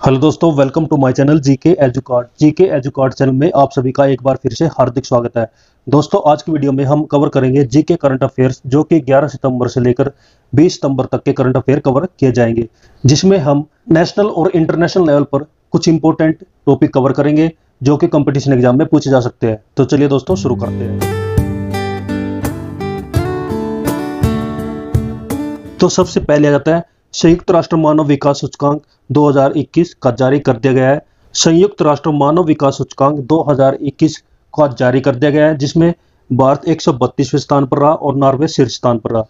Hello दोस्तों, welcome to my channel GK Educard channel में आप सभी का एक बार फिर से हार्दिक स्वागत है। दोस्तों, आज की वीडियो में हम कवर करेंगे जीके करंट अफेयर्स, जो कि 11 सितंबर से लेकर 20 सितंबर तक के करंट अफेयर कवर किए जाएंगे, जिसमें हम नेशनल और इंटरनेशनल लेवल पर कुछ इंपॉर्टेंट टॉपिक कवर करेंगे जो कि कंपटीशन एग्जाम में पूछे जा सकते हैं। तो चलिए दोस्तों, शुरू करते हैं। तो सबसे पहले आ जाता है संयुक्त राष्ट्र मानव विकास सूचकांक 2021 का जारी कर दिया गया है। संयुक्त राष्ट्र मानव विकास सूचकांक 2021 का जारी कर दिया गया है, जिसमें भारत 132वें स्थान पर रहा और नॉर्वे शीर्ष स्थान पर रहा।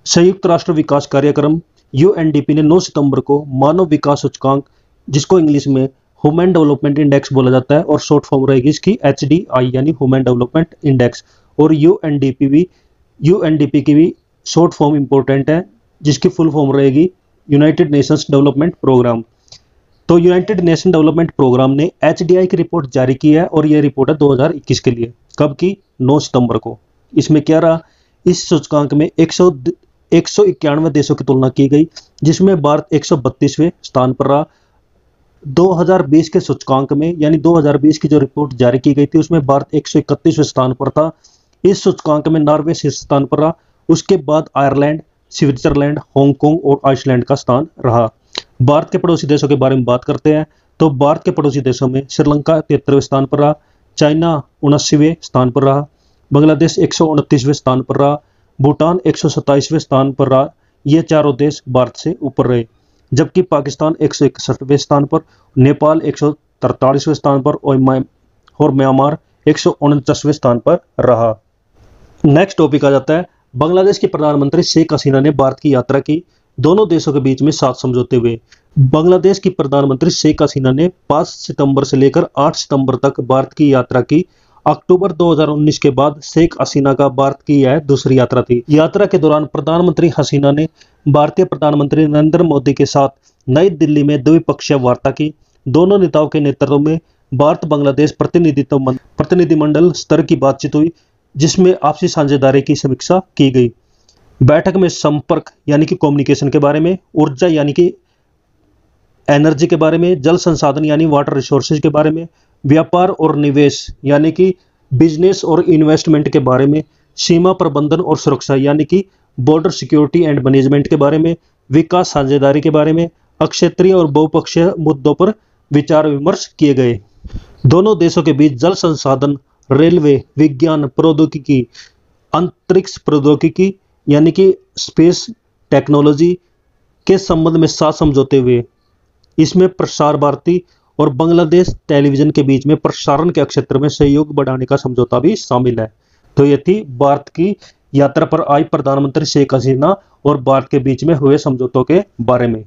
संयुक्त राष्ट्र विकास कार्यक्रम यूएनडीपी ने 9 सितंबर को मानव विकास सूचकांक, जिसको इंग्लिश में ह्यूमन डेवलपमेंट इंडेक्स बोला जाता है और शॉर्ट फॉर्म रहेगी इसकी HDI यानी ह्यूमन डेवलपमेंट इंडेक्स, और यूएनडीपी की भी शॉर्ट फॉर्म इंपॉर्टेंट है, जिसकी फुल फॉर्म रहेगी यूनाइटेड नेशंस डेवलपमेंट प्रोग्राम। तो यूनाइटेड नेशन डेवलपमेंट प्रोग्राम ने HDI की रिपोर्ट जारी की है और यह रिपोर्ट है 2021 के लिए। कब की? 9 सितंबर को। इसमें क्या रहा? इस सूचकांक में 191 देशों की तुलना की गई, जिसमें भारत 132वें स्थान पर रहा। 2020 के सूचकांक में यानी 2020 की जो रिपोर्ट जारी की गई थी, उसमें भारत 131वें स्थान पर था। इस सूचकांक में नॉर्वे शीर्ष स्थान पर रहा। उसके बाद आयरलैंड, स्विट्जरलैंड, हांगकांग और आइसलैंड का स्थान रहा। भारत के पड़ोसी देशों के बारे में बात करते हैं तो भारत के पड़ोसी देशों में श्रीलंका 73वें स्थान पर रहा, चाइना 79वें स्थान पर रहा, बांग्लादेश 129वें स्थान पर रहा, भूटान 127वें स्थान पर रहा। ये चारों देश भारत से ऊपर रहे, जबकि पाकिस्तान 161वें स्थान पर, नेपाल 143वें स्थान पर और म्यांमार 149वें स्थान पर रहा। नेक्स्ट टॉपिक आ जाता है बांग्लादेश की प्रधानमंत्री शेख हसीना ने भारत की यात्रा की, दोनों देशों के बीच में 7 समझौते हुए। बांग्लादेश की प्रधानमंत्री शेख हसीना ने 5 सितंबर से लेकर 8 सितंबर तक भारत की यात्रा की। अक्टूबर 2019 के बाद शेख हसीना का भारत की यह दूसरी यात्रा थी। यात्रा के दौरान प्रधानमंत्री हसीना ने भारतीय प्रधानमंत्री नरेंद्र मोदी के साथ नई दिल्ली में द्विपक्षीय वार्ता की। दोनों नेताओं के नेतृत्व में भारत बांग्लादेश प्रतिनिधिमंडल स्तर की बातचीत हुई, जिसमें आपसी साझेदारी की समीक्षा की गई। बैठक में संपर्क यानी कि कम्युनिकेशन के बारे में, ऊर्जा यानी कि एनर्जी के बारे में, जल संसाधन यानी वाटर रिसोर्सेज के बारे में, व्यापार और निवेश यानी कि बिजनेस और इन्वेस्टमेंट के बारे में, सीमा प्रबंधन और सुरक्षा यानी कि बॉर्डर सिक्योरिटी एंड मैनेजमेंट के बारे में, विकास साझेदारी के बारे में, क्षेत्रीय और बहुपक्षीय मुद्दों पर विचार विमर्श किए गए। दोनों देशों के बीच जल संसाधन, रेलवे, विज्ञान प्रौद्योगिकी, अंतरिक्ष प्रौद्योगिकी यानी कि स्पेस टेक्नोलॉजी के संबंध में 7 समझौते हुए। इसमें प्रसार भारती और बांग्लादेश टेलीविजन के बीच में प्रसारण के क्षेत्र में सहयोग बढ़ाने का समझौता भी शामिल है। तो ये थी भारत की यात्रा पर आई प्रधानमंत्री शेख हसीना और भारत के बीच में हुए समझौतों के बारे में।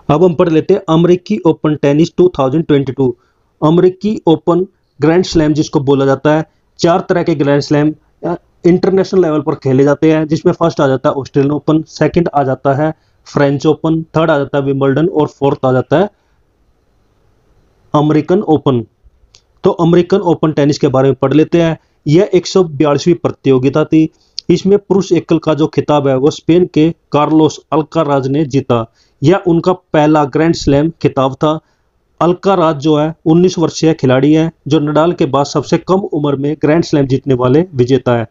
अब हम पढ़ लेते हैं अमेरिकी ओपन टेनिस 2022। अमेरिकी ओपन ग्रैंड स्लैम जिसको बोला जाता है, 4 तरह के ग्रैंड स्लैम इंटरनेशनल लेवल पर खेले जाते हैं, जिसमें फर्स्ट आ जाता है ऑस्ट्रेलियन ओपन, सेकंड आ जाता है फ्रेंच ओपन, थर्ड आ जाता है विंबलडन और फोर्थ आ जाता है अमेरिकन ओपन। तो अमेरिकन ओपन टेनिस के बारे में पढ़ लेते हैं। यह 142वीं प्रतियोगिता थी। इसमें पुरुष एकल का जो खिताब है वो स्पेन के कार्लोस अल्काराज ने जीता। यह उनका पहला ग्रैंड स्लैम खिताब था। अल्काराज जो है 19 वर्षीय खिलाड़ी है, जो नडाल के बाद सबसे कम उम्र में ग्रैंड स्लैम जीतने वाले विजेता है।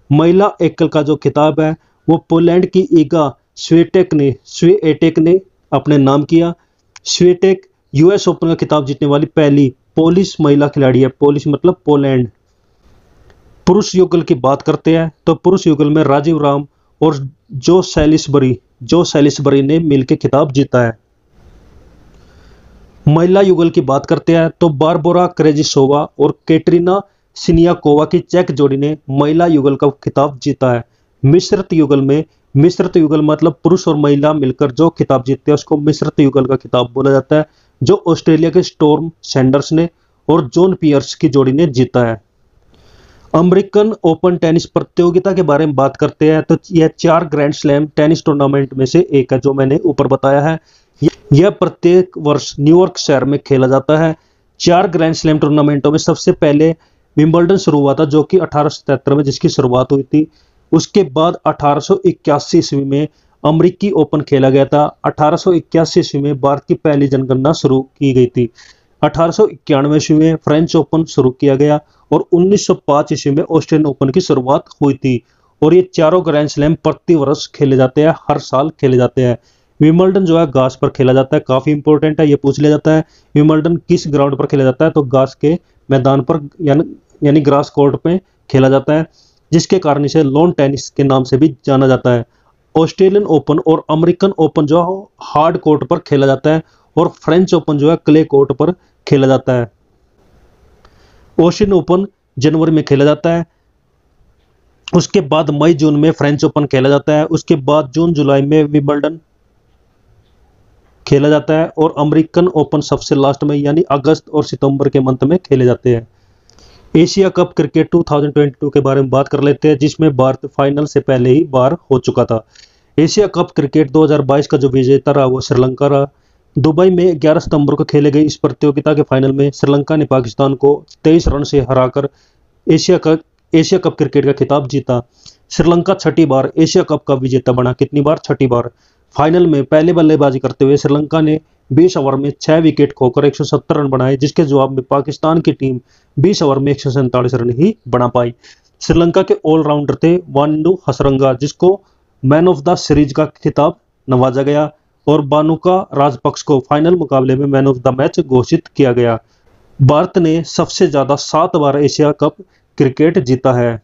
महिला एकल का जो खिताब है वो पोलैंड की ईगा स्विएटेक ने अपने नाम किया। स्विएटेक US ओपन का खिताब जीतने वाली पहली पोलिश महिला खिलाड़ी है। पोलिश मतलब पोलैंड। पुरुष युगल की बात करते हैं तो पुरुष युगल में राजीव राम और जो सैलिसबरी ने मिलकर खिताब जीता है। महिला युगल की बात करते हैं तो बारबोरा क्रेजिसोवा और कैटरीना सिनियाकोवा की चेक जोड़ी ने महिला युगल का खिताब जीता है। मिश्रित युगल मतलब पुरुष और महिला मिलकर जो खिताब जीतते हैं उसको मिश्रित युगल का खिताब बोला जाता है, जो ऑस्ट्रेलिया के स्टॉर्म सैंडर्स ने और जॉन पियर्स की जोड़ी ने जीता है। अमेरिकन ओपन टेनिस प्रतियोगिता के बारे में बात करते हैं तो यह 4 ग्रैंड स्लैम टेनिस टूर्नामेंट में से एक है, जो मैंने ऊपर बताया है। यह प्रत्येक वर्ष न्यूयॉर्क शहर में खेला जाता है। 4 ग्रैंड स्लैम टूर्नामेंटों में सबसे पहले विंबलडन शुरू हुआ था, जो कि 1877 में जिसकी शुरुआत हुई थी। उसके बाद 1881 ईस्वी में अमेरिकी ओपन खेला गया था। 1881 ईस्वी में भारत की पहली जनगणना शुरू की गई थी। 1891 ईस्वी में फ्रेंच ओपन शुरू किया गया और 1905 ईस्वी में ऑस्ट्रेलियन ओपन की शुरुआत हुई थी। और ये चारों ग्रैंड स्लैम प्रति वर्ष खेले जाते हैं, हर साल खेले जाते हैं। विंबलडन जो है घास पर खेला जाता है, काफी इंपॉर्टेंट है, ये पूछ लिया जाता है। विंबलडन किस ग्राउंड पर खेला जाता है, तो घास के मैदान पर यानी ग्रास कोर्ट पे खेला जाता है, जिसके कारण इसे लॉन टेनिस के नाम से भी जाना जाता है। ऑस्ट्रेलियन ओपन और अमेरिकन ओपन जो हार्ड कोर्ट पर खेला जाता है और फ्रेंच ओपन जो है क्ले कोर्ट पर खेला जाता है। ऑस्ट्रेलियन ओपन जनवरी में खेला जाता है, उसके बाद मई जून में फ्रेंच ओपन खेला जाता है, उसके बाद जून जुलाई में विंबलडन खेला जाता है और अमेरिकन ओपन सबसे लास्ट में यानी अगस्त और सितंबर के मंथ में खेले जाते हैं। एशिया कप क्रिकेट 2022 के बारे में बात कर लेते हैं, जिसमें भारत फाइनल से पहले ही बाहर हो चुका था। एशिया कप क्रिकेट 2022 का जो विजेता रहा वो श्रीलंका रहा। दुबई में 11 सितंबर को खेले गए इस प्रतियोगिता के फाइनल में श्रीलंका ने पाकिस्तान को 23 रन से हराकर एशिया कप क्रिकेट का खिताब जीता। श्रीलंका छठी बार एशिया कप का विजेता बना। कितनी बार? छठी बार। फाइनल में पहले बल्लेबाजी करते हुए श्रीलंका ने 20 ओवर में 6 विकेट खोकर 170 रन बनाए, जिसके जवाब में पाकिस्तान की टीम 20 ओवर में 147 रन ही बना पाई। श्रीलंका के ऑलराउंडर थे वानु हसरंगा, जिसको मैन ऑफ द सीरीज का खिताब नवाजा गया, और बानुका राजपक्ष को फाइनल मुकाबले में मैन ऑफ द मैच घोषित किया गया। भारत ने सबसे ज्यादा 7 बार एशिया कप क्रिकेट जीता है।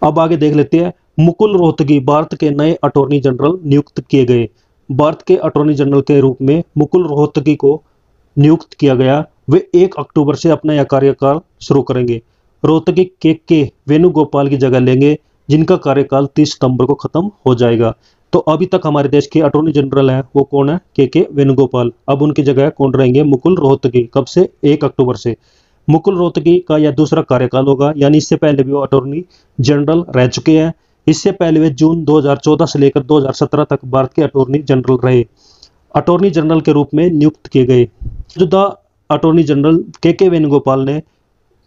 अब आगे देख लेते हैं। मुकुल रोहतगी भारत के नए अटॉर्नी जनरल नियुक्त किए गए। भारत के अटॉर्नी जनरल के रूप में मुकुल रोहतगी को नियुक्त किया गया। वे 1 अक्टूबर से अपना यह कार्यकाल शुरू करेंगे। रोहतगी के वेणुगोपाल की जगह लेंगे, जिनका कार्यकाल 30 सितंबर को खत्म हो जाएगा। तो अभी तक हमारे देश के अटॉर्नी जनरल हैं वो कौन है? के वेणुगोपाल। अब उनकी जगह कौन रहेंगे? मुकुल रोहतगी। कब से? 1 अक्टूबर से। मुकुल रोहतगी का यह दूसरा कार्यकाल होगा, यानी इससे पहले भी वो अटॉर्नी जनरल रह चुके हैं। इससे पहले वे जून 2014 से लेकर 2017 तक भारत के अटॉर्नी जनरल रहे। अटॉर्नी जनरल के रूप में नियुक्त किए गए। मौजूदा अटॉर्नी जनरल के वेणुगोपाल ने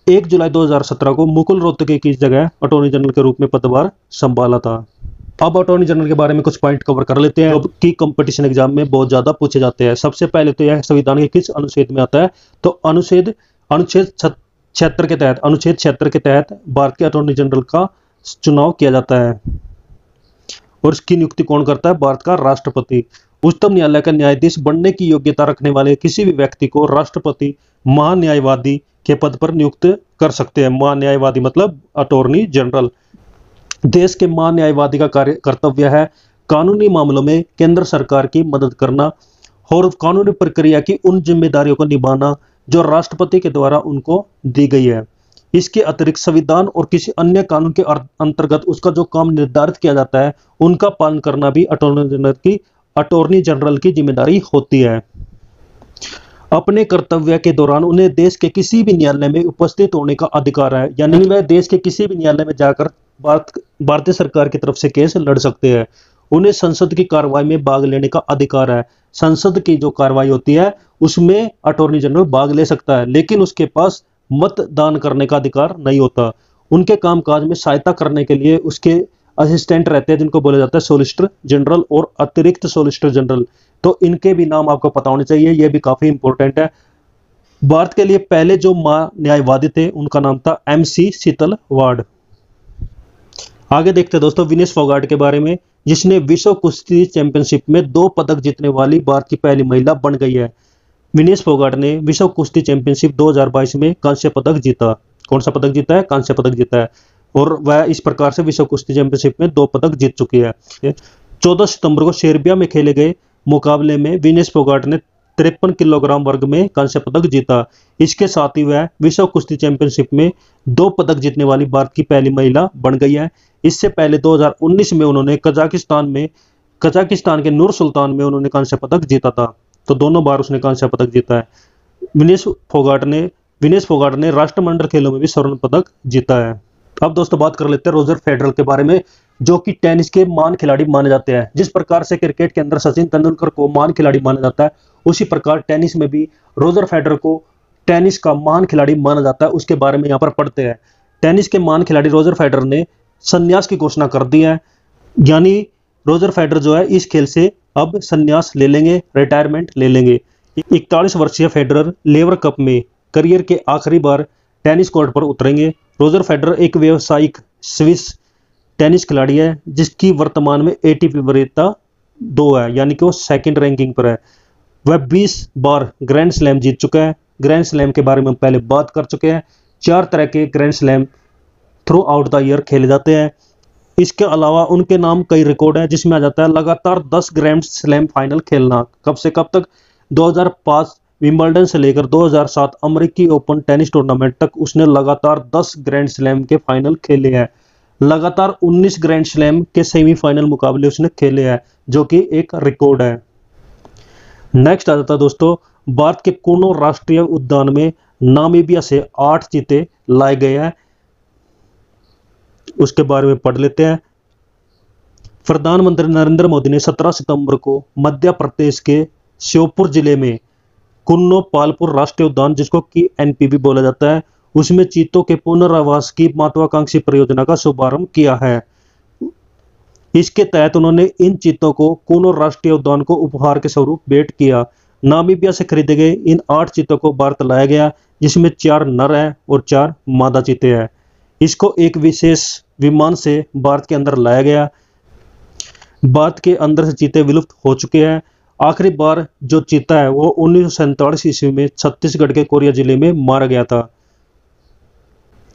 1 जुलाई 2017 को मुकुल रोहतगी की जगह अटॉर्नी जनरल के रूप में पदभार संभाला था। अब अटॉर्नी जनरल के बारे में कुछ पॉइंट कवर कर लेते हैं, जो कि कंपटीशन एग्जाम में बहुत ज्यादा पूछे जाते हैं। सबसे पहले तो यह संविधान के किस अनुच्छेद में आता है? तो अनुच्छेद 76 के तहत भारत के अटॉर्नी जनरल का चुनाव किया जाता है और इसकी नियुक्ति कौन करता है? भारत का राष्ट्रपति। उच्चतम न्यायालय का न्यायाधीश बनने की योग्यता रखने वाले किसी भी व्यक्ति को राष्ट्रपति महान्यायवादी के पद पर नियुक्त कर सकते हैं। महान्यायवादी मतलब अटॉर्नी जनरल। देश के महान्यायवादी का कर्तव्य है कानूनी मामलों में केंद्र सरकार की मदद करना और कानूनी प्रक्रिया की उन जिम्मेदारियों को निभाना जो राष्ट्रपति के द्वारा उनको दी गई है। इसके अतिरिक्त संविधान और किसी अन्य कानून के अंतर्गत उसका जो काम निर्धारित किया जाता है उनका पालन करना भी अटॉर्नी जनरल की जिम्मेदारी होती है। अपने कर्तव्य के दौरान उन्हें देश के किसी भी न्यायालय में उपस्थित होने का अधिकार है, यानी वह देश के किसी भी न्यायालय में जाकर भारतीय सरकार की तरफ से केस लड़ सकते हैं। उन्हें संसद की कार्रवाई में भाग लेने का अधिकार है। संसद की जो कार्रवाई होती है उसमें अटॉर्नी जनरल भाग ले सकता है, लेकिन उसके पास मतदान करने का अधिकार नहीं होता। उनके कामकाज में सहायता करने के लिए उसके असिस्टेंट रहते हैं, जिनको बोला जाता है सॉलिसिटर जनरल और अतिरिक्त सॉलिसिटर जनरल। तो इनके भी नाम आपको पता होने चाहिए, ये भी काफी इंपॉर्टेंट है। भारत के लिए पहले जो न्यायवादी थे उनका नाम था MC शीतलवाड़। आगे देखते हैं दोस्तों विनेश फोगाट के बारे में, जिसने विश्व कुश्ती चैंपियनशिप में 2 पदक जीतने वाली भारत की पहली महिला बन गई है। विनेश फोगाट ने विश्व कुश्ती चैंपियनशिप 2022 में कांस्य पदक जीता। कौन सा पदक जीता है? कांस्य पदक जीता है। और वह इस प्रकार से विश्व कुश्ती चैंपियनशिप में 2 पदक जीत चुकी है। 14 सितंबर को सेर्बिया में खेले गए मुकाबले में विनेश फोगाट ने 53 किलोग्राम वर्ग में कांस्य पदक जीता। इसके साथ ही वह विश्व कुश्ती चैंपियनशिप में 2 पदक जीतने वाली भारत की पहली महिला बन गई है। इससे पहले 2019 में उन्होंने कजाकिस्तान के नूर सुल्तान में उन्होंने कांस्य पदक जीता था। तो दोनों बार उसने कांस्य पदक जीता है। विनेश फोगाट ने राष्ट्रमंडल खेलों में भी स्वर्ण पदक जीता है। अब दोस्तों बात कर लेते हैं रोजर फेडरर के बारे में, जो कि टेनिस के महान खिलाड़ी माने जाते हैं। जिस प्रकार से क्रिकेट के अंदर सचिन तेंदुलकर को महान खिलाड़ी माना जाता है, उसी प्रकार टेनिस में भी रोजर फेडरर को टेनिस का महान खिलाड़ी माना जाता है। उसके बारे में यहाँ पर पढ़ते हैं। टेनिस के महान खिलाड़ी रोजर फेडरर ने संन्यास की घोषणा कर दी है, यानी रोजर फेडरर जो है इस खेल से अब संन्यास ले लेंगे, रिटायरमेंट ले लेंगे। 41 वर्षीय फेडरर लेवर कप में करियर के आखिरी बार टेनिस कोर्ट पर उतरेंगे। रोजर फेडरर एक व्यावसायिक स्विस टेनिस खिलाड़ी है जिसकी वर्तमान में एटीपी वरीयता 2 है, यानी कि वो सेकंड रैंकिंग पर है। वह 20 बार ग्रैंड स्लैम जीत चुका है। ग्रैंड स्लैम के बारे में हम पहले बात कर चुके हैं। 4 तरह के grand slam through out the year खेले जाते हैं। इसके अलावा उनके नाम कई रिकॉर्ड है जिसमें आ जाता है लगातार 10 ग्रैंड स्लैम फाइनल खेलना। कब से कब तक? 2005 विंबलडन से लेकर 2007 अमेरिकी ओपन टेनिस टूर्नामेंट तक उसने लगातार 10 ग्रैंड स्लैम के फाइनल खेले हैं। लगातार 19 ग्रैंड स्लैम के सेमीफाइनल मुकाबले उसने खेले हैं, जो कि एक रिकॉर्ड है। नेक्स्ट आ जाता है दोस्तों, भारत के कुनो राष्ट्रीय उद्यान में नामीबिया से 8 चीते लाए गए हैं। उसके बारे में पढ़ लेते हैं। प्रधानमंत्री नरेंद्र मोदी ने 17 सितंबर को मध्य प्रदेश के श्योपुर जिले में कुन्नो पालपुर राष्ट्रीय उद्यान, जिसको कि एनपीवी बोला जाता है, उसमें चीतों के पुनर्वास की महत्वाकांक्षी परियोजना का शुभारंभ किया है। इसके तहत उन्होंने इन चीतों को कुनो राष्ट्रीय उद्यान को उपहार के स्वरूप भेंट किया। नामीबिया से खरीदे गए इन 8 चीतों को भारत लाया गया, जिसमें 4 नर हैं और 4 मादा चीते हैं। इसको एक विशेष विमान से भारत के अंदर लाया गया। भारत के अंदर से चीते विलुप्त हो चुके हैं। आखिरी बार जो चीता है वो 1947 ईस्वी में छत्तीसगढ़ के कोरिया जिले में मारा गया था।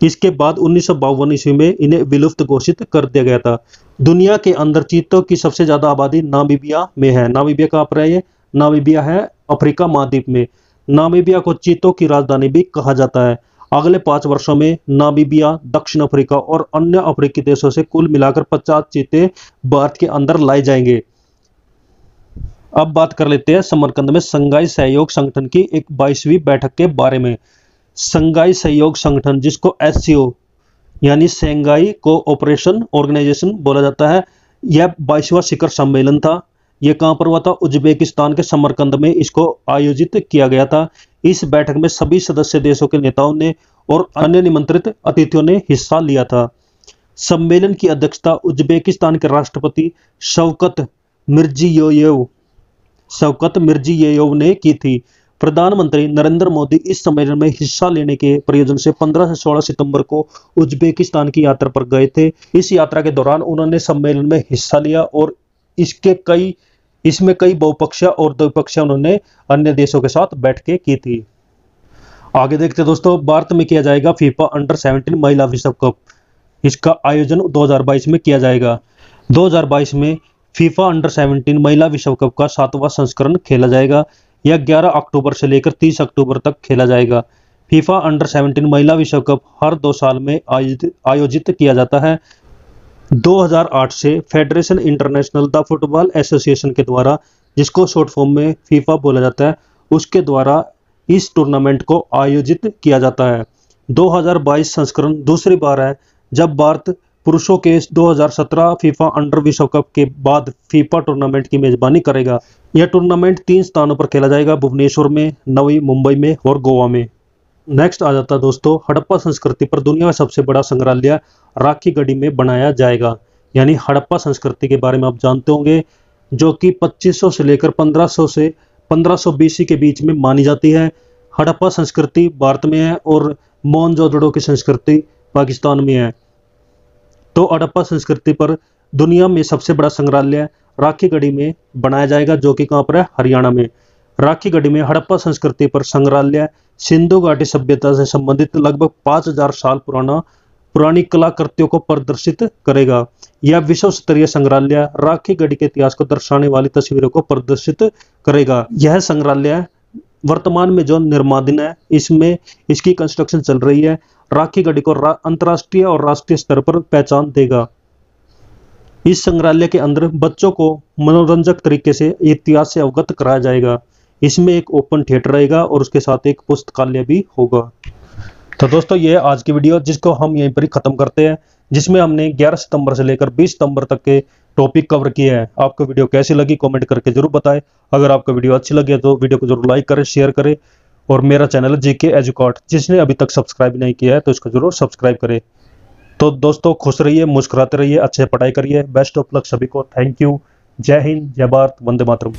इसके बाद 1952 ईस्वी में इन्हें विलुप्त घोषित कर दिया गया था। दुनिया के अंदर चीतों की सबसे ज्यादा आबादी नामीबिया में है। नामीबिया कहाँ पर है? ये नामीबिया है अफ्रीका महाद्वीप में। नामीबिया को चीतों की राजधानी भी कहा जाता है। अगले 5 वर्षों में नामीबिया, दक्षिण अफ्रीका और अन्य अफ्रीकी देशों से कुल मिलाकर 50 चीते भारत के अंदर लाए जाएंगे। अब बात कर लेते हैं समरकंद में शंघाई सहयोग संगठन की एक 22वीं बैठक के बारे में। शंघाई सहयोग संगठन, जिसको एससीओ यानी शंघाई कोऑपरेशन ऑर्गेनाइजेशन बोला जाता है, यह 22वां शिखर सम्मेलन था। यह कहां पर हुआ था? उज्बेकिस्तान के समरकंद में इसको आयोजित किया गया था। इस बैठक में सभी सदस्य देशों के नेताओं ने और अन्य निमंत्रित अतिथियों ने हिस्सा लिया था। सम्मेलन की अध्यक्षता उज्बेकिस्तान के राष्ट्रपति शौकत मिर्जियोयेव ने की थी। प्रधानमंत्री नरेंद्र मोदी इस सम्मेलन में हिस्सा लेने के प्रयोजन से 15 से 16 सितंबर को उज्बेकिस्तान की यात्रा पर गए थे। इस यात्रा के दौरान उन्होंने सम्मेलन में हिस्सा लिया और इसमें कई बहुपक्षीय और द्विपक्षीय उन्होंने अन्य देशों के साथ बैठकें की थी। आगे देखते दोस्तों, भारत में किया जाएगा फीफा अंडर 17 महिला विश्व कप। इसका आयोजन 2022 में किया जाएगा। 2022 में फीफा अंडर 17 महिला विश्व कप का 7वां संस्करण खेला जाएगा। यह 11 अक्टूबर से लेकर 30 अक्टूबर तक खेला जाएगा। फीफा अंडर 17 महिला विश्व कप हर 2 साल में आयोजित किया जाता है। 2008 से federation international the football association के द्वारा, जिसको शॉर्ट फॉर्म में फीफा बोला जाता है, उसके द्वारा इस टूर्नामेंट को आयोजित किया जाता है। 2022 संस्करण दूसरी बार है जब भारत पुरुषों के 2017 फीफा अंडर विश्व कप के बाद फीफा टूर्नामेंट की मेजबानी करेगा। यह टूर्नामेंट 3 स्थानों पर खेला जाएगा, भुवनेश्वर में, नवी मुंबई में और गोवा में। नेक्स्ट आ जाता है दोस्तों, हड़प्पा संस्कृति पर दुनिया का सबसे बड़ा संग्रहालय राखीगढ़ी में बनाया जाएगा। यानी हड़प्पा संस्कृति के बारे में आप जानते होंगे, जो कि 2500 से लेकर 1500 BC के बीच में मानी जाती है। हड़प्पा संस्कृति भारत में है और मोहनजोदड़ो की संस्कृति पाकिस्तान में है। तो हड़प्पा संस्कृति पर दुनिया में सबसे बड़ा संग्रहालय राखीगढ़ी में बनाया जाएगा, जो कि कहां पर है? हरियाणा में। राखीगढ़ी में हड़प्पा संस्कृति पर संग्रहालय सिंधु घाटी सभ्यता से संबंधित लगभग 5000 साल पुरानी कलाकृतियों को प्रदर्शित करेगा। यह विश्व स्तरीय संग्रहालय राखीगढ़ी के इतिहास को दर्शाने वाली तस्वीरों को प्रदर्शित करेगा। यह संग्रहालय वर्तमान में जो निर्माणाधीन है, इसमें इसकी कंस्ट्रक्शन चल रही है। राखीगढ़ी को अंतर्राष्ट्रीय और राष्ट्रीय स्तर पर पहचान देगा। इस संग्रहालय के अंदर बच्चों को मनोरंजक तरीके से इतिहास से अवगत कराया जाएगा। इसमें एक ओपन थिएटर रहेगा और उसके साथ एक पुस्तकालय भी होगा। तो दोस्तों, ये आज की वीडियो जिसको हम यहीं पर ही खत्म करते हैं, जिसमें हमने 11 सितंबर से लेकर 20 सितंबर तक के टॉपिक कवर किए हैं। आपको वीडियो कैसी लगी कमेंट करके जरूर बताएं। अगर आपको वीडियो अच्छी लगी तो वीडियो को जरूर लाइक करें, शेयर करें और मेरा चैनल जीके एजुकेट जिसने अभी तक सब्सक्राइब नहीं किया है तो इसको जरूर सब्सक्राइब करें। तो दोस्तों खुश रहिए, मुस्कुराते रहिए, अच्छे पढ़ाई करिए। बेस्ट ऑफ लक सभी को। Thank you. जय हिंद, जय भारत, वंदे मातरम।